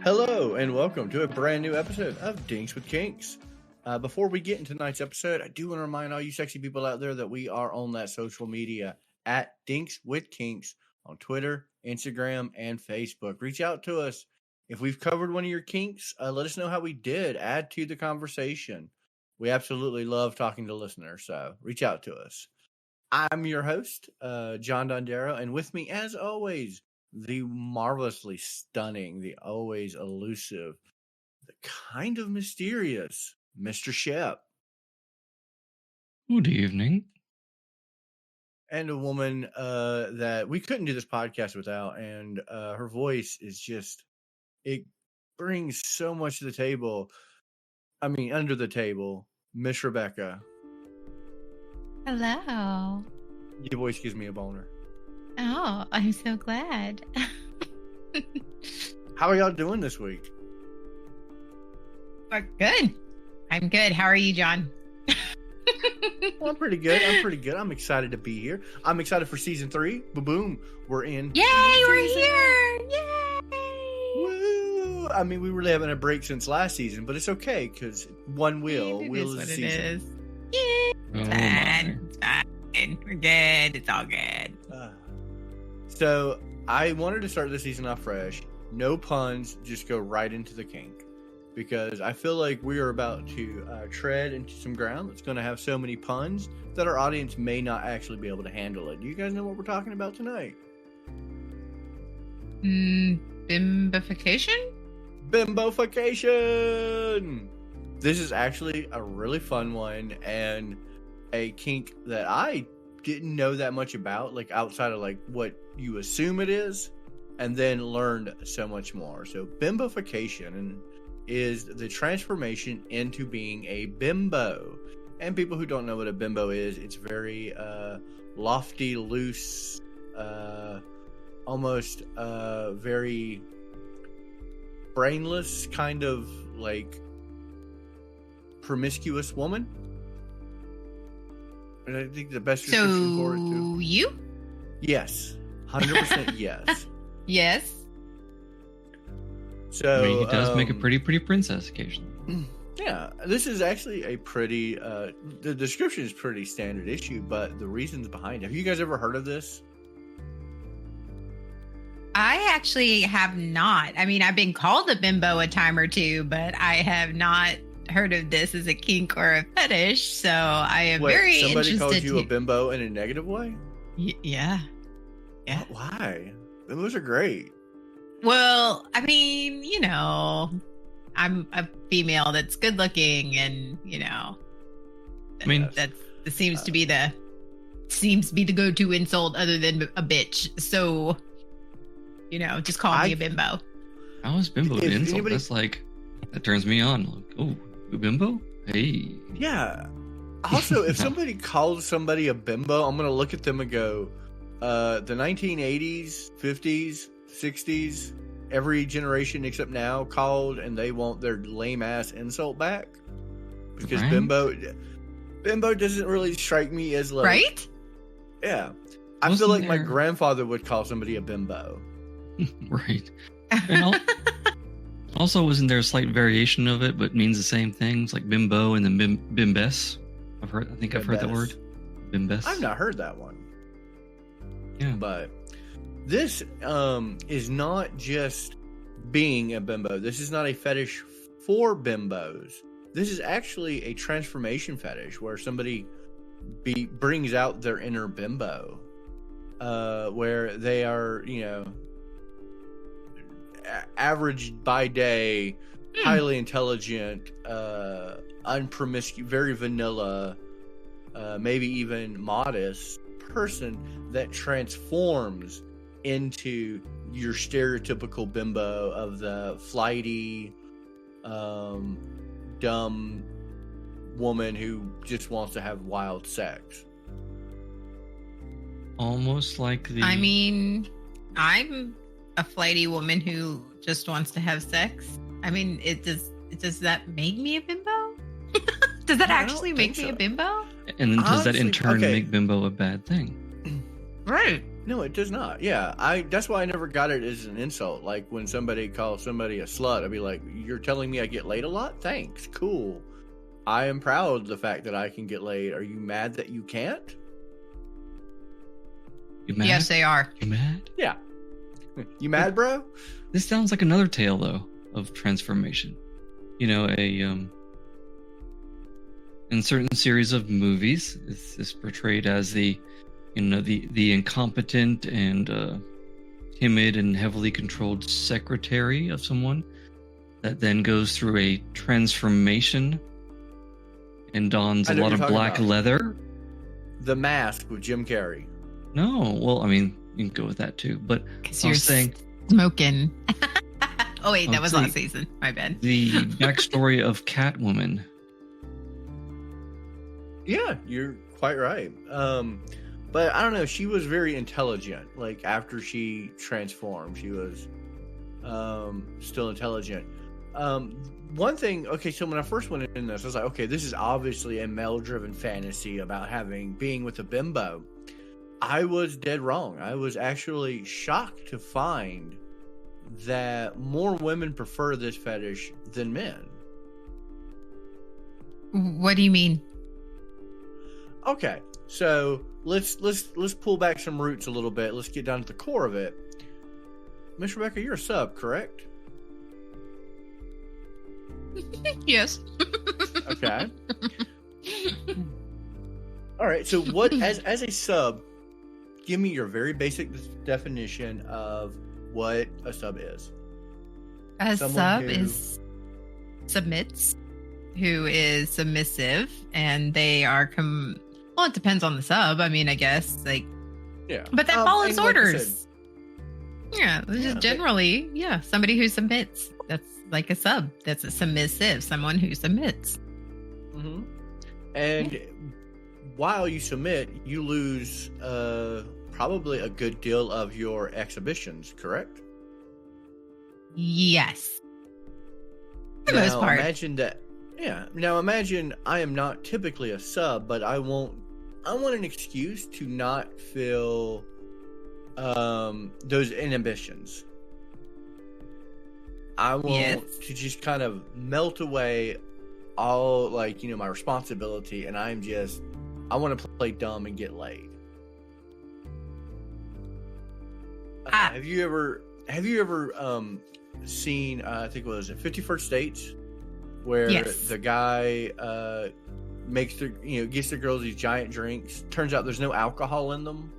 Hello and welcome to a brand new episode of Dinks with Kinks. Before we get into tonight's episode, I do want to remind all you sexy people out there that we are on that social media at Dinks with Kinks on Twitter, Instagram, and Facebook. Reach out to us. If we've covered one of your kinks, let us know how we did. Add to the conversation. We absolutely love talking to listeners, so reach out to us. I'm your host, John Dondero, and with me, as always, the marvelously stunning, the always elusive, the kind of mysterious Mr. Shep. Good evening. And a woman that we couldn't do this podcast without, and her voice is just, it brings so much to the table. I mean, under the table, Miss Rebecca. Hello. Your voice gives me a boner. Oh, I'm so glad. How are y'all doing this week? We're good. I'm good. How are you, John? Well, I'm pretty good. I'm excited to be here. I'm excited for season 3. Boom. We're in. Yay, we're here. Yay. Woo! I mean, we really haven't had a break since last season, but it's okay because one wheel. It Wheel is what is it season. is. Yay. Oh, It's fine. We're good. It's all good. So I wanted to start this season off fresh. No puns, just go right into the kink. Because I feel like we are about to tread into some ground that's going to have so many puns that our audience may not actually be able to handle it. Do you guys know what we're talking about tonight? Bimbofication? Bimbofication! This is actually a really fun one and a kink that I didn't know that much about, like outside of like what you assume it is, and then learned so much more. So bimbofication is the transformation into being a bimbo. And people who don't know what a bimbo is, it's very lofty, loose, almost very brainless, kind of like promiscuous woman. And I think the best description for it too. So you? Yes. 100% yes. Yes. So I mean, he does make a pretty princess occasionally. Yeah, this is actually a pretty the description is pretty standard issue, but the reasons behind it. Have you guys ever heard of this? I actually have not. I mean, I've been called a bimbo a time or two, but I have not heard of this as a kink or a fetish. So I am very somebody interested. Somebody called you a bimbo in a negative way? Yeah. Yeah. Why? Bimbos are great. Well, I mean, you know, I'm a female that's good looking, and you know, I mean, that seems to be the go-to insult other than a bitch. So, you know, just call me a bimbo. How is bimbo an insult? Anybody... That's like, that turns me on. Like, oh, you bimbo? Hey. Yeah. Also, if somebody calls somebody a bimbo, I'm gonna look at them and go, the 1980s, 50s, 60s, every generation except now called, and they want their lame ass insult back because right? bimbo doesn't really strike me as like, right? Yeah, I feel like my grandfather would call somebody a bimbo. Right. And also, wasn't there a slight variation of it, but means the same things, like bimbo and then bimbess? I've heard that word. Bimbess. I've not heard that one. Yeah, but this is not just being a bimbo. This is not a fetish for bimbos. This is actually a transformation fetish where somebody brings out their inner bimbo, where they are, you know, average by day, highly intelligent, unpromiscuous, very vanilla, maybe even modest person that transforms into your stereotypical bimbo of the flighty, dumb woman who just wants to have wild sex. Almost like the... I mean, I'm a flighty woman who just wants to have sex. I mean, does that make me a bimbo? Does that actually make me a bimbo? And then does that in turn make bimbo a bad thing? Right. No, it does not. Yeah, that's why I never got it as an insult. Like when somebody calls somebody a slut, I'd be like, "You're telling me I get laid a lot? Thanks, cool. I am proud of the fact that I can get laid. Are you mad that you can't?" You mad? Yes, they are. You mad? Yeah. You mad, bro? This sounds like another tale, though, of transformation. You know, in certain series of movies, it's portrayed as the incompetent and timid and heavily controlled secretary of someone that then goes through a transformation and dons a lot of black leather. The Mask with Jim Carrey. No, well, I mean, you can go with that too, but because you're smoking. Oh wait, that was last season. My bad. The backstory of Catwoman. Yeah, you're quite right. But I don't know. She was very intelligent. Like after she transformed, she was still intelligent. One thing. Okay, so when I first went in this, I was like, okay, this is obviously a male-driven fantasy about being with a bimbo. I was dead wrong. I was actually shocked to find that more women prefer this fetish than men. What do you mean? Okay, so let's pull back some roots a little bit. Let's get down to the core of it. Miss Rebecca, you're a sub, correct? Yes. Okay. All right. So, what as a sub, give me your very basic definition of what a sub is. A sub is submits, who is submissive, and they are well, it depends on the sub. I mean, I guess yeah, but that follows orders. Like just generally, somebody who submits. That's like a sub. That's a submissive, someone who submits. Mm-hmm. And while you submit, you lose probably a good deal of your exhibitions, correct? Yes. For the most part. Imagine that. Yeah. Now imagine I am not typically a sub, but I want an excuse to not feel those inhibitions. I want to just kind of melt away all my responsibility, and I want to play dumb and get laid. Have you ever seen I think what was it 50 First Dates, where the guy gets the girls these giant drinks, turns out there's no alcohol in them.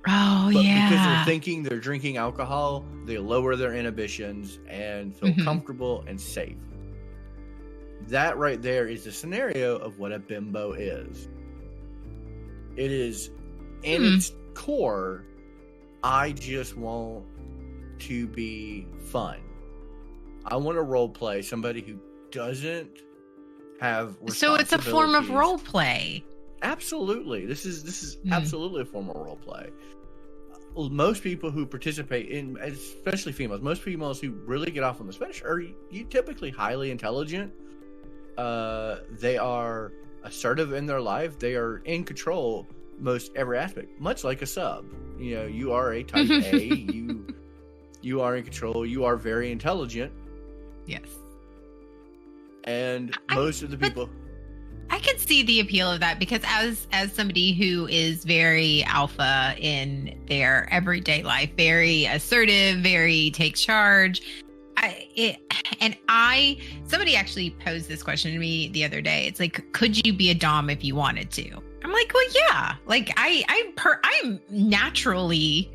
Oh, but yeah. because they're thinking they're drinking alcohol, they lower their inhibitions and feel comfortable and safe. That right there is the scenario of what a bimbo is. It is, in its core, I just want to be fun. I want to role play somebody who doesn't have responsibilities. So it's a form of role play. Absolutely. This is absolutely a form of role play. Most people who participate in, especially females, most females who really get off on this fetish are typically highly intelligent. They are assertive in their life. They are in control most every aspect, much like a sub. You are a type A. You are in control. You are very intelligent. Yes. And most of the people. I can see the appeal of that because as somebody who is very alpha in their everyday life, very assertive, very takes charge. Somebody actually posed this question to me the other day. It's like, could you be a dom if you wanted to? I'm like, well, yeah. Like I'm naturally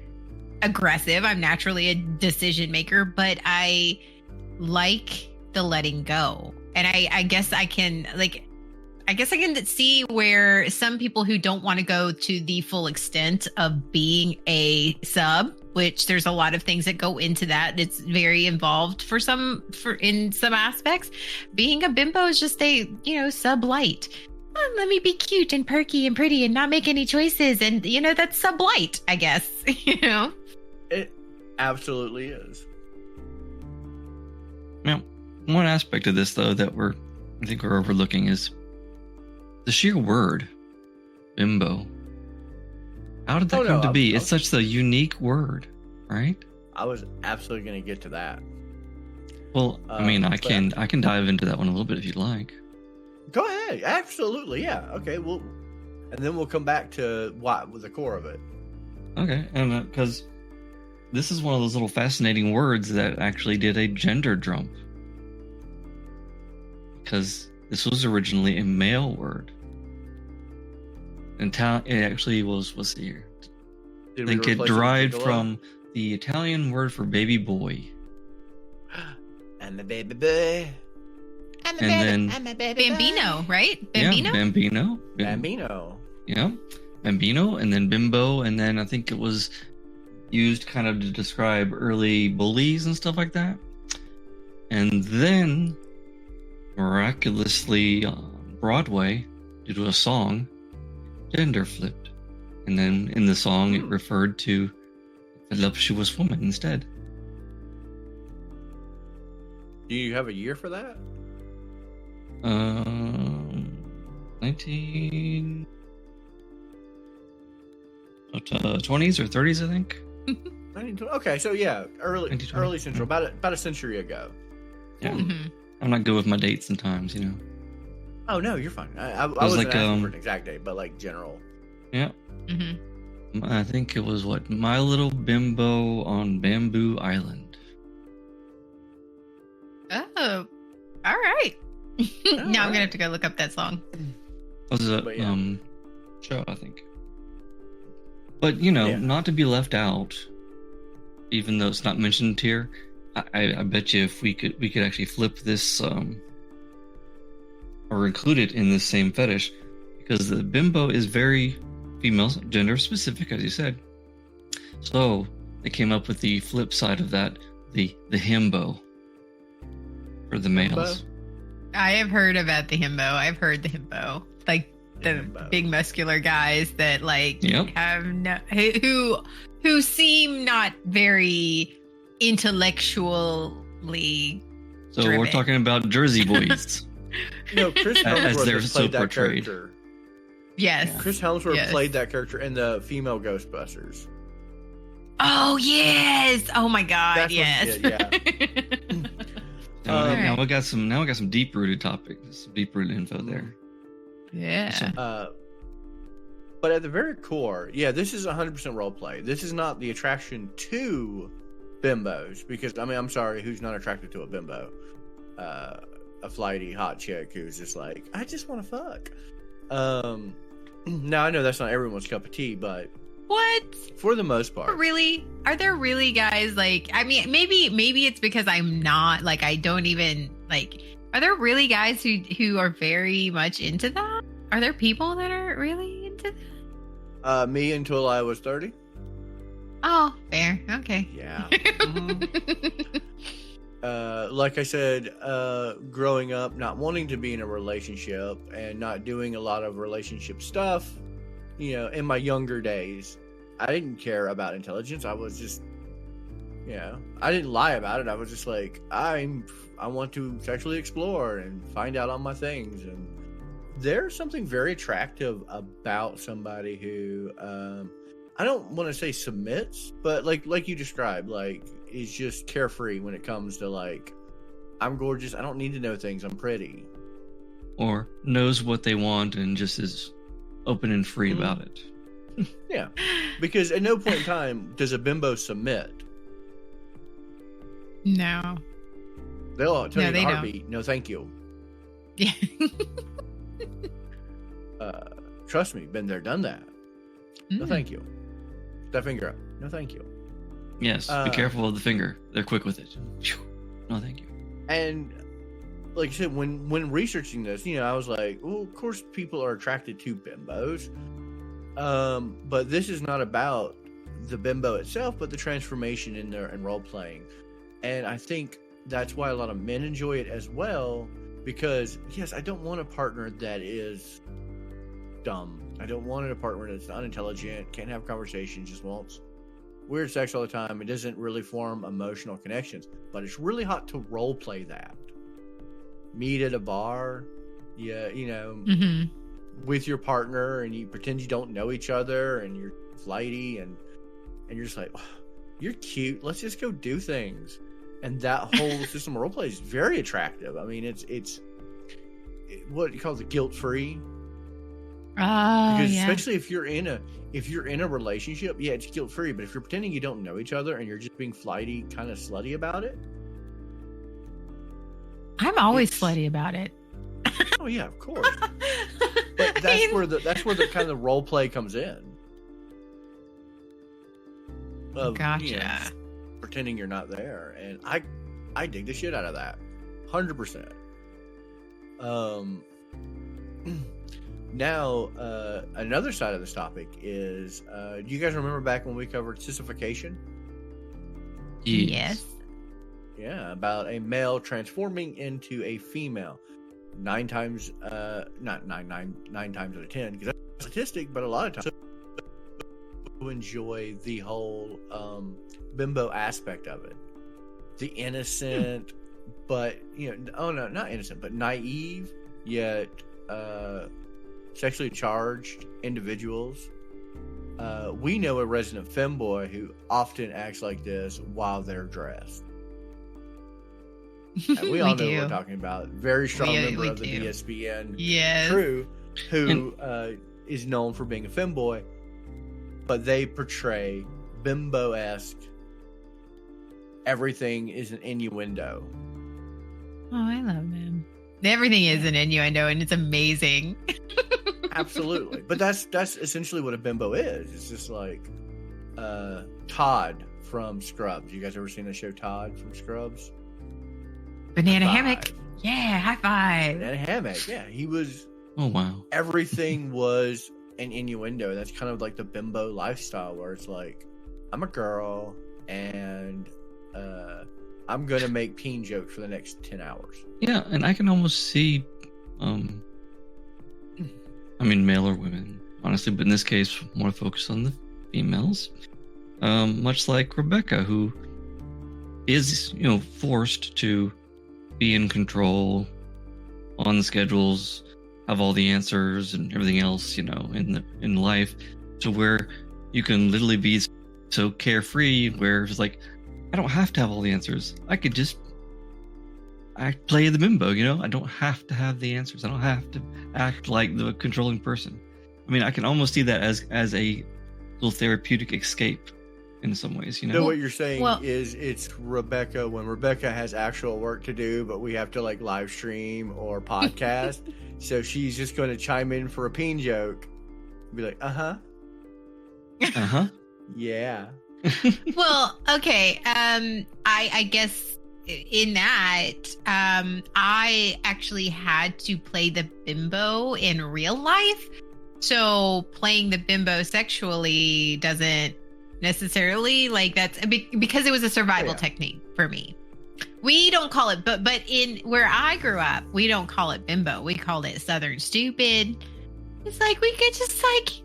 aggressive. I'm naturally a decision maker, but I like the letting go. And I guess I can see where some people who don't want to go to the full extent of being a sub, which there's a lot of things that go into that. It's very involved in some aspects. Being a bimbo is just a, sub light. Let me be cute and perky and pretty and not make any choices. And, that's sub light, I guess, It absolutely is. Now, one aspect of this, though, that I think we're overlooking is the sheer word bimbo. How did that come to be? It's such a unique word, right? I was absolutely going to get to that. Well, I mean, I can dive into that one a little bit if you'd like. Go ahead. Absolutely, yeah. Okay, well, and then we'll come back to the core of it. Okay, and because this is one of those little fascinating words that actually did a gender jump. Because this was originally a male word. It actually was, what's the year? I think it derived from the Italian word for baby boy. I'm a baby boy. I'm a baby Bambino, right? Bambino? Yeah, Bambino. Bambino. Yeah, Bambino, and then bimbo, and then I think it was used kind of to describe early bullies and stuff like that. And then, miraculously, on Broadway, due to a song, gender flipped. And then in the song, it referred to a voluptuous woman instead. Do you have a year for that? 1920s or 30s, I think. 1920. Okay, so yeah, early century, about a century ago. Yeah, I'm not good with my dates and times, you know. Oh no, you're fine. I wasn't like, asking for an exact date, but like general. Yeah. I think it was My Little Bimbo on Bamboo Island. Oh, all right. Now I'm gonna have to go look up that song. Was a show, I think. But you know, not to be left out, even though it's not mentioned here. I bet you if we could actually flip this or include it in this same fetish, because the bimbo is very female gender specific, as you said. So they came up with the flip side of that, the himbo for the males. I have heard about the himbo. I've heard the himbo, like the big muscular guys that like have who seem not very intellectually. So driven. We're talking about Jersey boys. No, Chris Hemsworth played that portrayed. Character. Yes, Chris Hemsworth played that character in the female Ghostbusters. Oh yes! Oh my God! That's yes. Now we got some deep rooted topics, some deep rooted info there. Yeah. But at the very core, this is 100% role play. This is not the attraction to bimbos, because I mean, I'm sorry, who's not attracted to a bimbo? A flighty hot chick who's just like, I just want to fuck. Now I know that's not everyone's cup of tea, but what? For the most part. Really? Are there really guys like, I mean, maybe it's because I'm not like, I don't even like, are there really guys who are very much into that? Are there people that are really into that? Me until I was 30. Oh, fair. Okay. Yeah. Like I said, growing up, not wanting to be in a relationship and not doing a lot of relationship stuff, you know, in my younger days, I didn't care about intelligence. I was just, you know, I didn't lie about it. I was just like, I want to sexually explore and find out all my things. And there's something very attractive about somebody who, I don't want to say submits, but like you described, like is just carefree when it comes to like, I'm gorgeous. I don't need to know things. I'm pretty. Or knows what they want and just is open and free about it. Yeah. Because at no point in time does a bimbo submit. No. They'll tell you in a heartbeat, no thank you. Yeah. Trust me, been there, done that. No thank you. That finger up. No thank you. Yes, be careful of the finger. They're quick with it. No thank you. And like I said, when researching this, you know, I was like, well, of course people are attracted to bimbos. But this is not about the bimbo itself, but the transformation in there and role playing. And I think that's why a lot of men enjoy it as well, because yes, I don't want a partner that is dumb. I don't want a partner that's unintelligent, can't have conversations, just wants weird sex all the time. It doesn't really form emotional connections, but it's really hot to role play that. Meet at a bar, you know, with your partner, and you pretend you don't know each other, and you're flighty, and you're just like, oh, you're cute. Let's just go do things. And that whole system of role play is very attractive. I mean, it's what you call it, guilt free. Because especially if you're in a relationship, yeah, it's guilt free. But if you're pretending you don't know each other and you're just being flighty, kind of slutty about it, I'm always slutty about it. Oh yeah, of course. But that's where the kind of role play comes in. Gotcha. You know, pretending you're not there, and I dig the shit out of that, 100%. Now, another side of this topic is, do you guys remember back when we covered sissification? Yes. Yeah, about a male transforming into a female. 9 times, not 9 times out of 10, because that's a statistic, but a lot of times to enjoy the whole bimbo aspect of it. The innocent, but, not innocent, but naive, yet sexually charged individuals. We know a resident femboy who often acts like this while they're dressed. We all know what we're talking about. Very strong member of the DSBN crew who is known for being a femboy, but they portray bimbo-esque. Everything is an innuendo. Oh, I love them. Everything is an innuendo, and it's amazing. Absolutely. But that's essentially what a bimbo is. It's just like Todd from Scrubs. You guys ever seen the show Todd from Scrubs? Banana hammock. Yeah, high five. Banana hammock. Yeah, he was. Oh, wow. Everything was an innuendo. That's kind of like the bimbo lifestyle, where it's like, I'm a girl and I'm going to make peen jokes for the next 10 hours. Yeah, and I can almost see, male or women, honestly, but in this case, more focused on the females. Much like Rebecca, who is, forced to be in control on the schedules, have all the answers and everything else, in life, to where you can literally be so carefree, where it's like, I don't have to have all the answers. I could just play the bimbo, I don't have to have the answers. I don't have to act like the controlling person. I mean, I can almost see that as a little therapeutic escape in some ways, So what you're saying is it's Rebecca when Rebecca has actual work to do, but we have to like live stream or podcast. So she's just going to chime in for a peen joke. Be like, yeah. Well, okay. I guess in that, I actually had to play the bimbo in real life. So playing the bimbo sexually doesn't necessarily that's because it was a survival technique for me. We don't call it, but in where I grew up, we don't call it bimbo. We called it Southern stupid. It's like we could just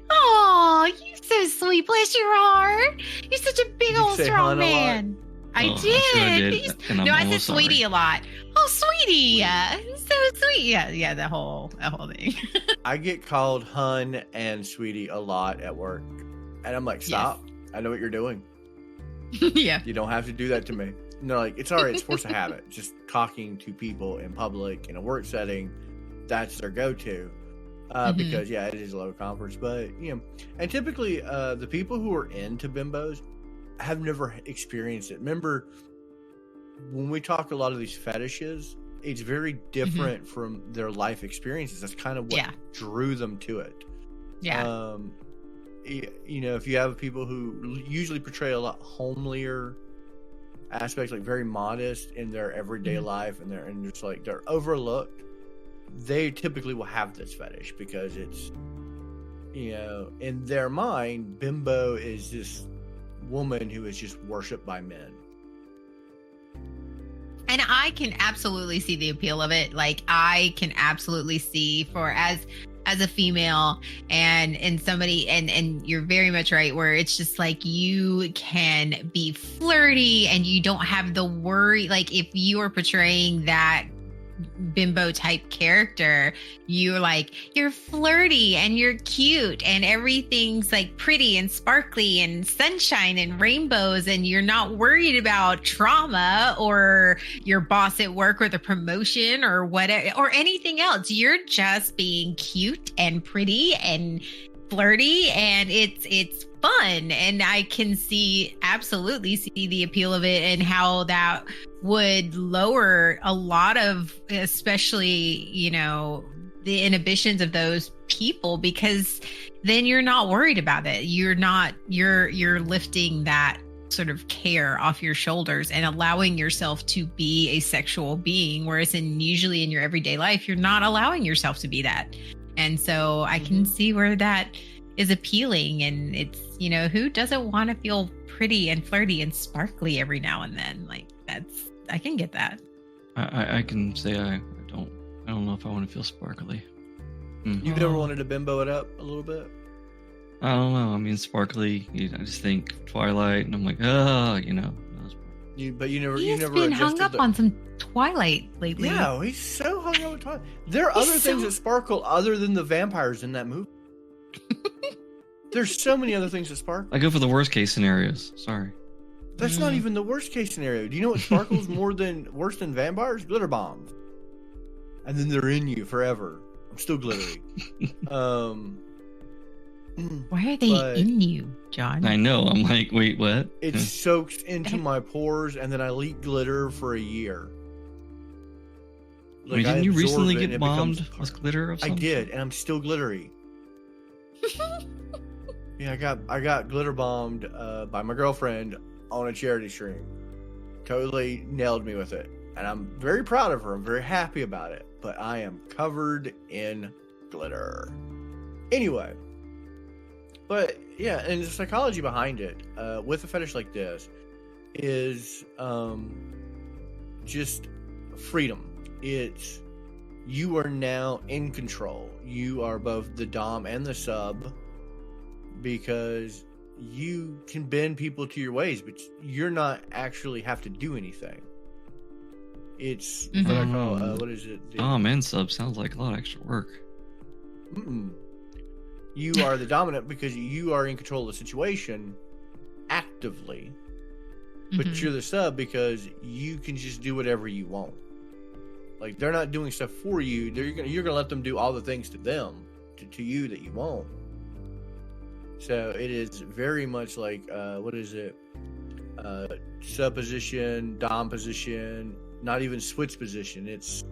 oh, you're so sweet, bless your heart. You're such a big old strong man. I did. No, I said sweetie a lot. Oh, sweetie, so sweet. Yeah, the whole thing. I get called hun and sweetie a lot at work, and I'm like, stop. Yes. I know what you're doing. Yeah. You don't have to do that to me. And they're like, it's all right. It's force of habit. Just talking to people in public in a work setting, that's their go-to. Because it is low conference, but and typically the people who are into bimbos have never experienced it. Remember, when we talk a lot of these fetishes, it's very different from their life experiences. That's kind of what drew them to it. Yeah. If you have people who usually portray a lot homelier aspects, like very modest in their everyday life, and just like they're overlooked, they typically will have this fetish because it's, in their mind, bimbo is this woman who is just worshipped by men. And I can absolutely see the appeal of it. Like, I can absolutely see as a female and somebody, and you're very much right, where it's just like you can be flirty and you don't have the worry. Like, if you are portraying that bimbo type character, you're flirty and you're cute and everything's like pretty and sparkly and sunshine and rainbows, and you're not worried about trauma or your boss at work or the promotion or whatever or anything else. You're just being cute and pretty and flirty, and it's fun. And I can absolutely see the appeal of it and how that would lower a lot of, especially, the inhibitions of those people, because then you're not worried about it. You're lifting that sort of care off your shoulders and allowing yourself to be a sexual being, whereas usually in your everyday life, you're not allowing yourself to be that. And so I can see where that is appealing. And it's, who doesn't want to feel pretty and flirty and sparkly every now and then? Like, I can get that. I can say I don't know if I want to feel sparkly. You've never wanted to bimbo it up a little bit? I don't know. I mean, sparkly, I just think Twilight, and I'm like, But you never been hung up on some Twilight lately. Yeah, he's so hung up on Twilight. There are other things that sparkle other than the vampires in that movie. There's so many other things that sparkle. I go for the worst case scenarios. Sorry. That's not even the worst case scenario. Do you know what sparkles worse than vampires? Glitter bombs. And then they're in you forever. I'm still glittery. Why are they in you, John? I know. I'm like, wait, what? It soaks into my pores, and then I leak glitter for a year. Wait, didn't you recently get bombed with glitter or something? I did, and I'm still glittery. Yeah, I got glitter bombed by my girlfriend on a charity stream. Totally nailed me with it. And I'm very proud of her. I'm very happy about it. But I am covered in glitter. Anyway. But yeah, and the psychology behind it, with a fetish like this, is just freedom. It's, you are now in control. You are both the dom and the sub, because you can bend people to your ways, but you're not actually have to do anything. It's what I call, what is it? Dom and sub sounds like a lot of extra work. You are the dominant because you are in control of the situation actively, but you're the sub because you can just do whatever you want. Like, they're not doing stuff for you. You're gonna let them do all the things to them, to you that you want. So it is very much like, what is it? Sub position, dom position, not even switch position. It's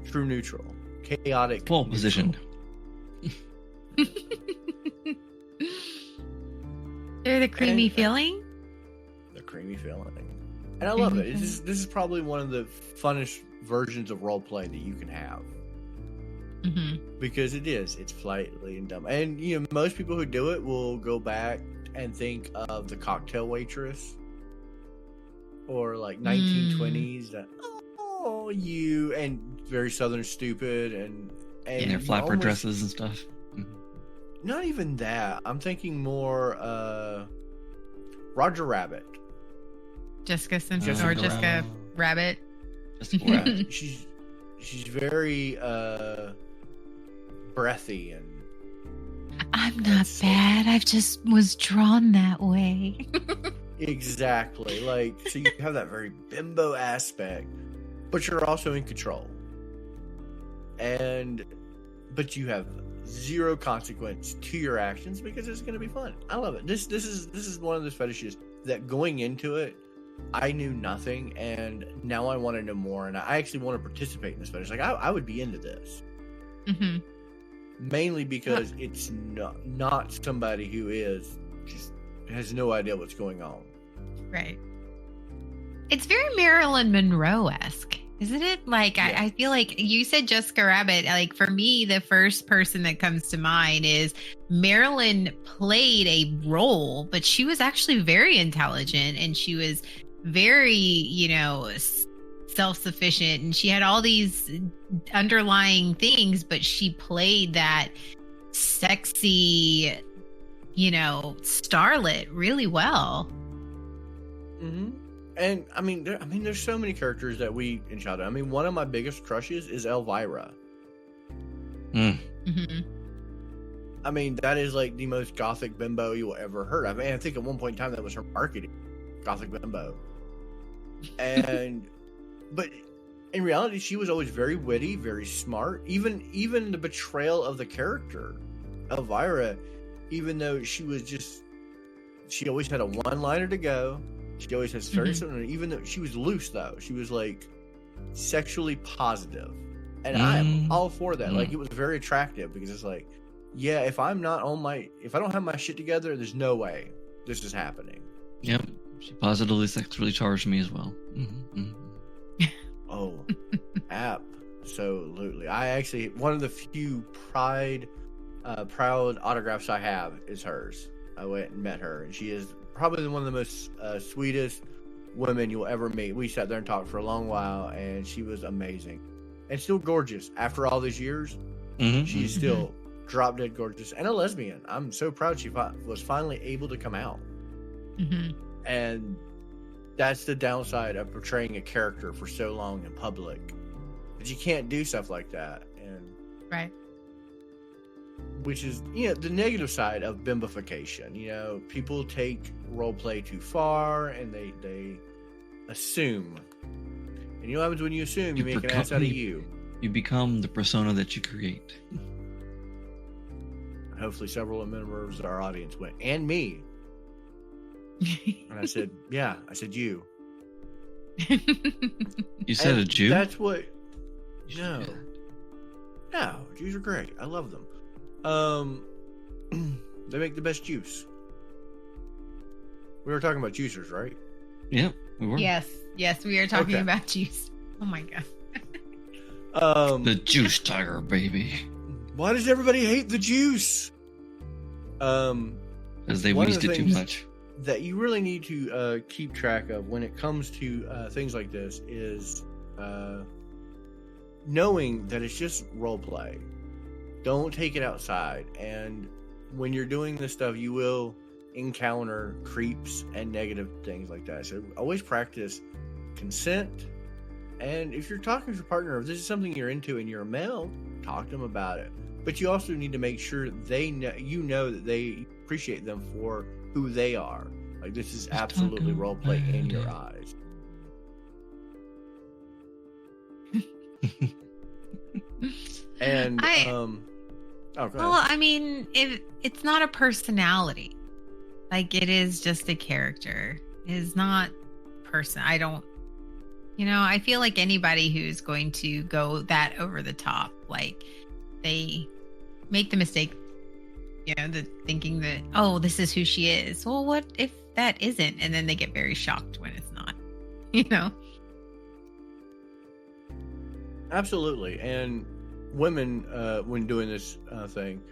true neutral, chaotic. Pole position. They're the creamy feeling. The creamy feeling, and I love it. This is probably one of the funnest versions of role play that you can have. Because it's politely and dumb. And most people who do it will go back and think of the cocktail waitress, or like 1920s. And very Southern stupid and their flapper dresses and stuff. Not even that. I'm thinking more Roger Rabbit. Jessica Simpson or Jessica Rabbit. Jessica Rabbit. She's very breathy, and I'm not bad. I've just was drawn that way. Exactly. Like, so you have that very bimbo aspect, but you're also in control. But you have zero consequence to your actions because it's going to be fun. I love it. This is one of those fetishes that going into it, I knew nothing, and now I want to know more, and I actually want to participate in this fetish. Like, I would be into this. Mainly because it's not somebody who just has no idea what's going on. Right. It's very Marilyn Monroe-esque, isn't it? Like, yeah. I feel like you said Jessica Rabbit. Like, for me, the first person that comes to mind is Marilyn played a role, but she was actually very intelligent, and she was very, self-sufficient, and she had all these underlying things, but she played that sexy, starlet really well. And I mean, there's so many characters that we in childhood. I mean, one of my biggest crushes is Elvira. Mm-hmm. I mean, that is like the most gothic bimbo you will ever heard. I mean, I think at one point in time that was her marketing, gothic bimbo. And, but in reality, she was always very witty, very smart. Even the betrayal of the character, Elvira, even though she always had a one-liner to go. She always has something. Even though she was loose, though, she was like sexually positive, and I'm all for that. Like, it was very attractive because it's like, yeah, if I don't have my shit together, there's no way this is happening. Yep, she positively sexually charged me as well. Oh, absolutely. I actually, one of the few proud autographs I have is hers. I went and met her, and she is probably one of the most sweetest women you'll ever meet. We sat there and talked for a long while, and she was amazing and still gorgeous after all these years. She's still drop dead gorgeous and a lesbian. I'm so proud she was finally able to come out. And that's the downside of portraying a character for so long in public, but you can't do stuff like that. And right, which is, the negative side of bimbofication. People take role play too far, and they assume. And you know what happens when you assume? You make an ass out of you. You become the persona that you create. Hopefully several members of our audience went, and me. And I said, yeah, I said you. You said a Jew? That's what... No, Jews are great. I love them. They make the best juice. We were talking about juicers, right? Yeah, we were. Yes, we are talking about juice. Oh my god. The juice tiger, baby. Why does everybody hate the juice? Because they weased it too much. That you really need to keep track of when it comes to things like this is knowing that it's just role play. Don't take it outside. And when you're doing this stuff, you will encounter creeps and negative things like that. So always practice consent. And if you're talking to your partner, if this is something you're into and you're a male, talk to them about it. But you also need to make sure they know that they appreciate them for who they are. Like, this is absolutely role play in your eyes. And well, I mean, it's not a personality. Like, it is just a character. It is not person. I feel like anybody who's going to go that over the top, like, they make the mistake, thinking that, oh, this is who she is. Well, what if that isn't? And then they get very shocked when it's not, Absolutely. And women, when doing this thing,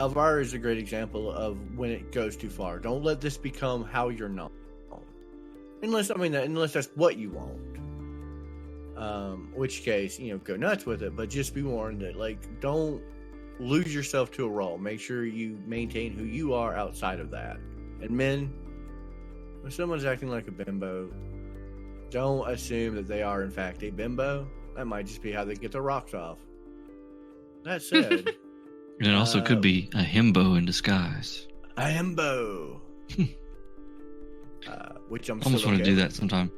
Elvira is a great example of when it goes too far. Don't let this become how you're known. Unless that's what you want. Which case, go nuts with it, but just be warned that, like, don't lose yourself to a role. Make sure you maintain who you are outside of that. And men, when someone's acting like a bimbo, don't assume that they are in fact a bimbo. That might just be how they get their rocks off. That said, and it also could be a himbo in disguise. A himbo. Which I'm almost want to do that sometime.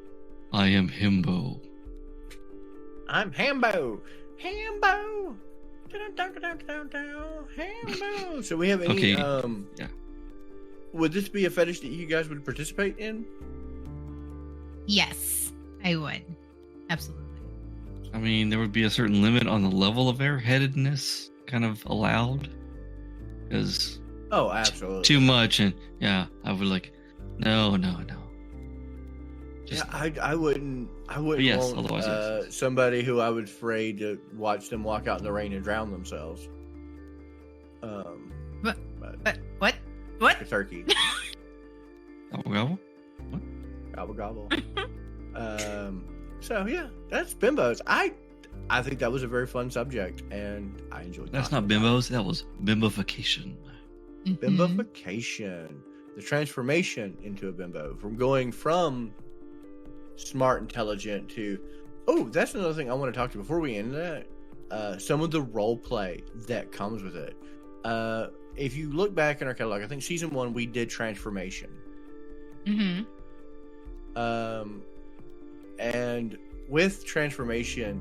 I am himbo. I'm Hambo. Hambo. Hambo. So we have any yeah. Would this be a fetish that you guys would participate in? Yes, I would. Absolutely. I mean, there would be a certain limit on the level of airheadedness kind of allowed. Because absolutely. Too much, and I would no. Just, I wouldn't yes, want yes. somebody who I was afraid to watch them walk out in the rain and drown themselves. What? Like a turkey. Gobble gobble? What? Gobble gobble. So yeah, that's bimbos. I think that was a very fun subject, and I enjoyed. That's not bimbos. That was bimbofication. Bimbofication, the transformation into a bimbo, from going from smart, intelligent to, oh, that's another thing I want to talk to before we end that. Some of the role play that comes with it. If you look back in our catalog, I think season 1 we did transformation. And with transformation,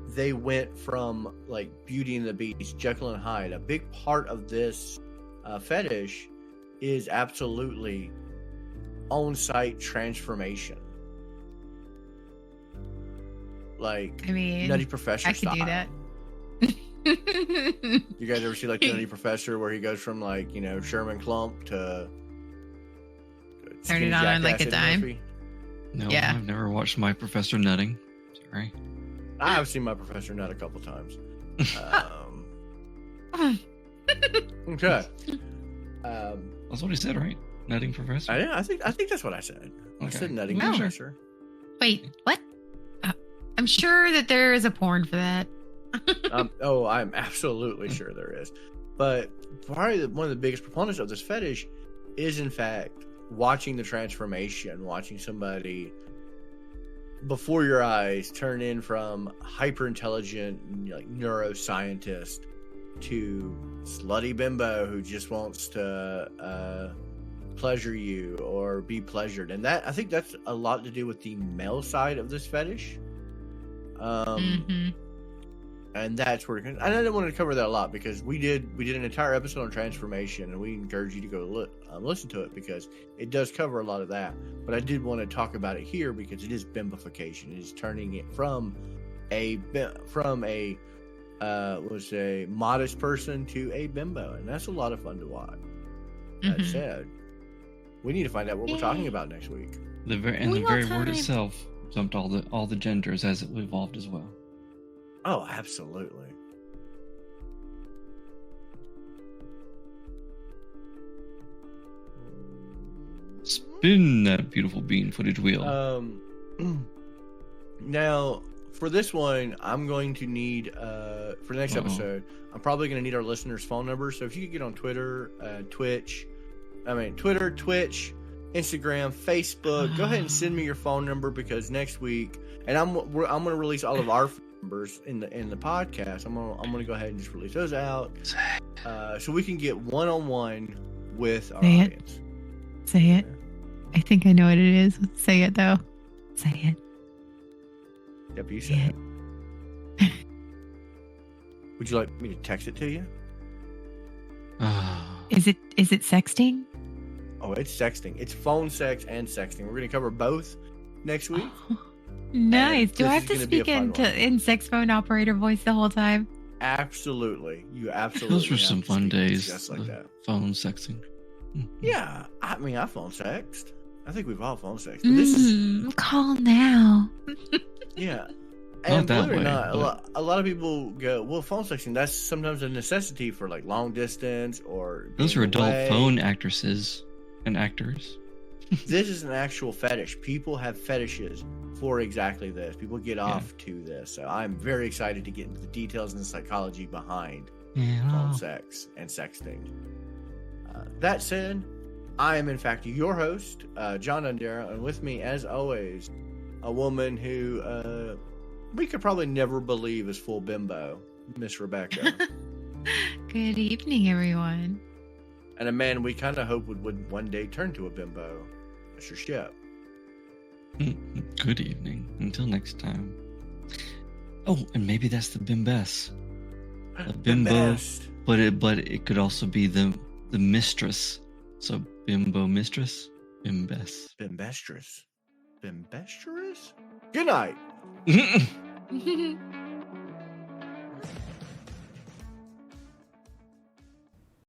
they went from like Beauty and the Beast, Jekyll and Hyde. A big part of this fetish is absolutely on-site transformation. Like, I mean, Nutty Professor I could style. do that. You guys ever see like the Nutty Professor where he goes from like, you know, Sherman Klump to Turn it on like a dime? Murphy? No, Yeah. I've never watched My Professor Nutting. Sorry. I have seen My Professor Nut a couple times. Okay. That's what he said, right? Nutting Professor? I think that's what I said. I Okay. said Nutting Oh. Professor. Wait, what? I'm sure that there is a porn for that. I'm absolutely sure there is. But probably one of the biggest proponents of this fetish is, in fact, watching the transformation, watching somebody before your eyes turn in from hyper intelligent, like neuroscientist to slutty bimbo who just wants to pleasure you or be pleasured. And that, I think that's a lot to do with the male side of this fetish. And that's where, and I didn't want to cover that a lot because we did an entire episode on transformation, and we encourage you to go listen to it because it does cover a lot of that. But I did want to talk about it here because it is bimbofication. It is turning it from a modest person to a bimbo, and that's a lot of fun to watch. That said, we need to find out what we're talking about next week. The very word itself jumped all the genders as it evolved as well. Oh, absolutely. Spin that beautiful bean footage wheel. Now, for this one, I'm going to need, for the next episode, I'm probably going to need our listeners' phone numbers. So if you could get on Twitter, Twitch, Instagram, Facebook, go ahead and send me your phone number because next week, and I'm going to release all of our phone numbers in the podcast. I'm going to go ahead and just release those out, so we can get one-on-one with our audience. Say it. I think I know what it is. Say it though. Say it. Yep, you said it. Would you like me to text it to you? Is it sexting? Oh, it's sexting. It's phone sex and sexting. We're going to cover both next week. Nice. And Do I this have is to gonna be a speak fun one. in sex phone operator voice the whole time? Absolutely. You absolutely. Those were have some to fun speak days. just like that. Phone sexting. Yeah, I mean, I phone sexed. I think we've all phone sexed. But this is Call now. yeah. Not And that believe it or way, not, but- a lot of people go, well, phone sexting, that's sometimes a necessity for like long distance or. Those being are adult away. phone actresses and actors. This is an actual fetish. People have fetishes for exactly this. People get off to this. So I'm very excited to get into the details and the psychology behind phone sex and sexting. That said, I am in fact your host, John Undera, and with me, as always, a woman who we could probably never believe is full bimbo, Miss Rebecca, Good evening, everyone. and a man we kind of hope would one day turn to a bimbo, Mr. Shep. Good evening. Until next time. Oh, and maybe that's the bimbess. A bimbo, but it could also be the mistress. So bimbo mistress, bimbess. Bimbestrous. Bimbestrous? Good night. Mm-mm.